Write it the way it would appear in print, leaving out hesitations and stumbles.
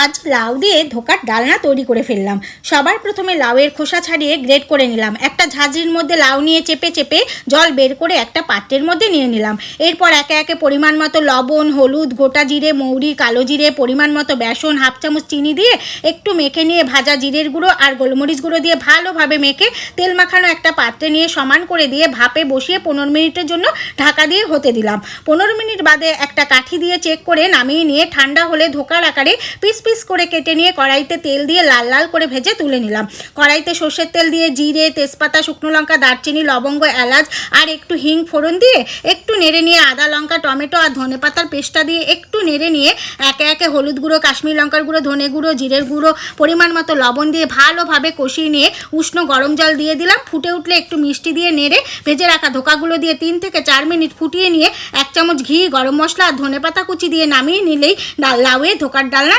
আজ লাউ দিয়ে ধোকার ডালনা তৈরি করে ফেললাম। সবার প্রথমে লাউয়ের খোসা ছাড়িয়ে গ্রেট করে নিলাম। একটা ঝাঁঝরির মধ্যে লাউ নিয়ে চেপে চেপে জল বের করে একটা পাত্রের মধ্যে নিয়ে নিলাম। এরপর একে একে পরিমাণ মতো লবণ, হলুদ, গোটা জিরে, মৌরি, কালো জিরে, পরিমাণ মতো বেসন, হাফ চামচ চিনি দিয়ে একটু মেখে নিয়ে ভাজা জিরের গুঁড়ো আর গোলমরিচ গুঁড়ো দিয়ে ভালোভাবে মেখে তেল মাখানো একটা পাত্রে নিয়ে সমান করে দিয়ে ভাপে বসিয়ে 15 মিনিটের জন্য ঢাকা দিয়ে হতে দিলাম। 15 মিনিট বাদে একটা কাঠি দিয়ে চেক করে নামিয়ে নিয়ে ঠান্ডা হলে ধোকার আকারে পিস পিস করে কেটে নিয়ে কড়াইতে তেল দিয়ে লাল লাল করে ভেজে তুলে নিলাম। কড়াইতে সর্ষের তেল দিয়ে জিরে, তেজপাতা, শুকনো লঙ্কা, দারচিনি, লবঙ্গ, এলাচ আর একটু হিং ফোড়ন দিয়ে একটু নেড়ে নিয়ে আদা, লঙ্কা, টমেটো আর ধনেপাতার পেস্টটা দিয়ে একটু নেড়ে নিয়ে একে একে হলুদ গুঁড়ো, কাশ্মীর লঙ্কার গুঁড়ো, ধনে গুঁড়ো, জিরের গুঁড়ো, পরিমাণ মতো লবণ দিয়ে ভালোভাবে কষিয়ে নিয়ে উষ্ণ গরম জল দিয়ে দিলাম। ফুটে উঠলে একটু মিষ্টি দিয়ে নেড়ে ভেজে রাখা ধোকাগুলো দিয়ে 3 থেকে 4 মিনিট ফুটিয়ে নিয়ে 1 চামচ ঘি, গরম মশলা আর ধনেপাতা কুচি দিয়ে নামিয়ে নিলেই লাউয়ের ধোকার ডালনা